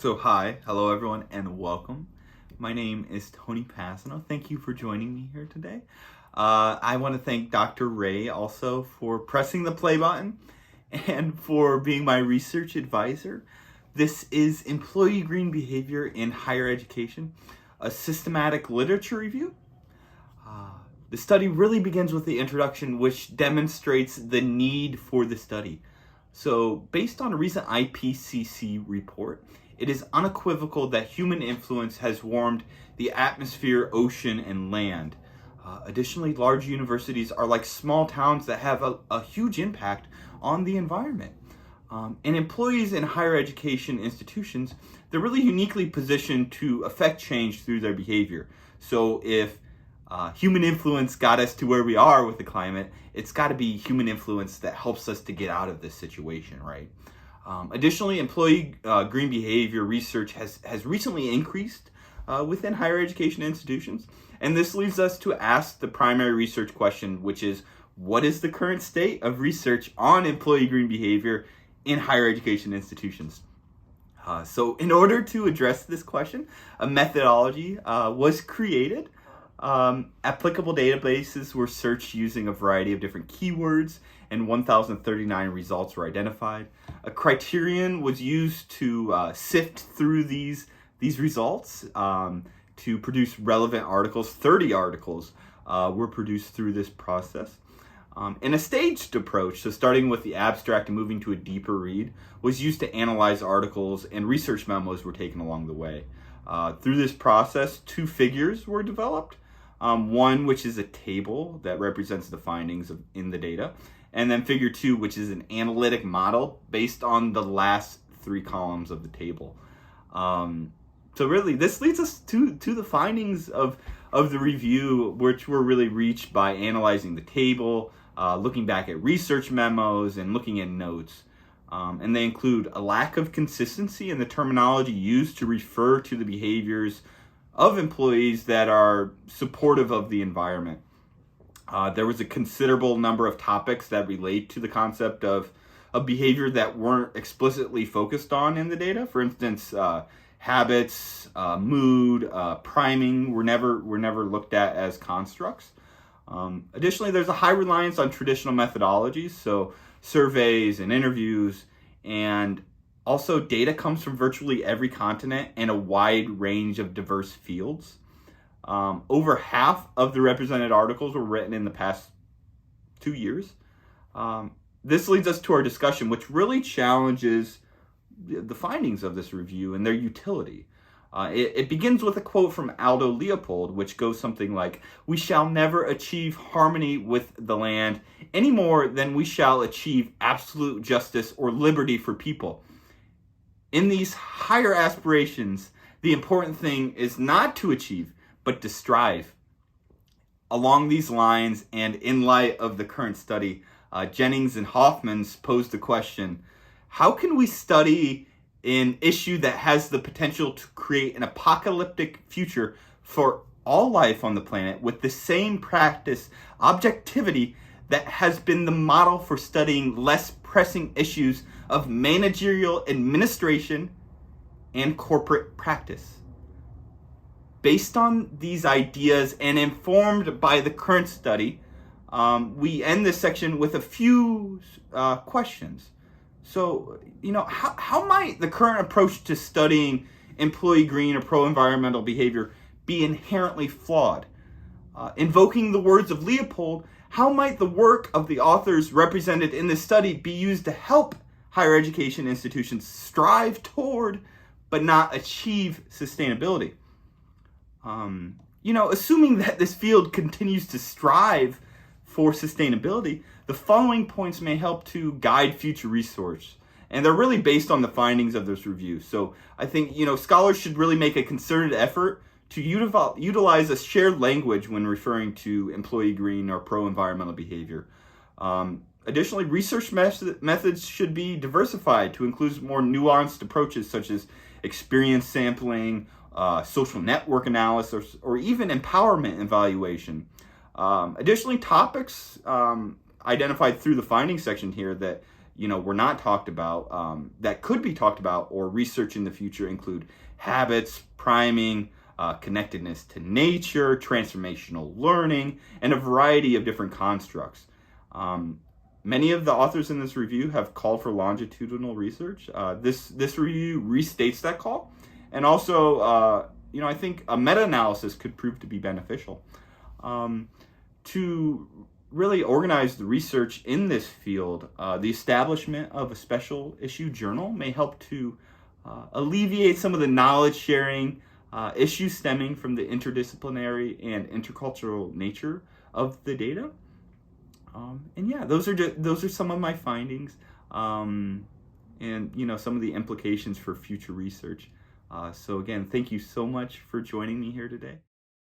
Hello everyone, and welcome. My name is Tony Passano. Thank you for joining me here today. I want to thank Dr. Ray also for pressing the play button and for being my research advisor. This is Employee Green Behavior in Higher Education, a systematic literature review. The study really begins with the introduction, which demonstrates the need for the study. So, based on a recent IPCC report, it is unequivocal that human influence has warmed the atmosphere, ocean, and land. Additionally, large universities are like small towns that have a huge impact on the environment. And employees in higher education institutions, they're really uniquely positioned to affect change through their behavior. So if human influence got us to where we are with the climate, it's got to be human influence that helps us to get out of this situation, right? Additionally, employee green behavior research has recently increased within higher education institutions. And this leads us to ask the primary research question, which is, what is the current state of research on employee green behavior in higher education institutions? So in order to address this question, a methodology was created. Applicable databases were searched using a variety of different keywords, and 1,039 results were identified. A criterion was used to sift through these results to produce relevant articles. 30 articles were produced through this process. And a staged approach, so starting with the abstract and moving to a deeper read, was used to analyze articles, and research memos were taken along the way. Through this process, two figures were developed. One, which is a table that represents the findings in the data, and then figure two, which is an analytic model based on the last three columns of the table. So really, this leads us to the findings of the review, which were really reached by analyzing the table, looking back at research memos, and looking at notes. And they include a lack of consistency in the terminology used to refer to the behaviors of employees that are supportive of the environment. There was a considerable number of topics that relate to the concept of behavior that weren't explicitly focused on in the data. For instance, habits, mood, priming were never looked at as constructs. Additionally, there's a high reliance on traditional methodologies, so surveys and interviews, and also data comes from virtually every continent and a wide range of diverse fields. Over half of the represented articles were written in the past 2 years. This leads us to our discussion, which really challenges the findings of this review and their utility. It begins with a quote from Aldo Leopold, which goes something like, "We shall never achieve harmony with the land any more than we shall achieve absolute justice or liberty for people. In these higher aspirations, the important thing is not to achieve, but to strive." Along these lines, and in light of the current study, Jennings and Hoffmans posed the question, how can we study an issue that has the potential to create an apocalyptic future for all life on the planet with the same practice, objectivity, that has been the model for studying less pressing issues of managerial administration and corporate practice? Based on these ideas and informed by the current study, we end this section with a few questions. So, how might the current approach to studying employee green or pro-environmental behavior be inherently flawed? Invoking the words of Leopold, how might the work of the authors represented in this study be used to help higher education institutions strive toward, but not achieve, sustainability? Assuming that this field continues to strive for sustainability, the following points may help to guide future research. And they're really based on the findings of this review. So I think, scholars should really make a concerted effort to utilize a shared language when referring to employee green or pro-environmental behavior. Additionally, research methods should be diversified to include more nuanced approaches such as experience sampling, social network analysis, or even empowerment evaluation. Additionally, topics identified through the findings section here that were not talked about, that could be talked about or research in the future include habits, priming, connectedness to nature, transformational learning, and a variety of different constructs. Many of the authors in this review have called for longitudinal research. This review restates that call, and also, I think a meta-analysis could prove to be beneficial. To really organize the research in this field, the establishment of a special issue journal may help to alleviate some of the knowledge sharing issues stemming from the interdisciplinary and intercultural nature of the data. And yeah, those are some of my findings, and some of the implications for future research. So again, thank you so much for joining me here today.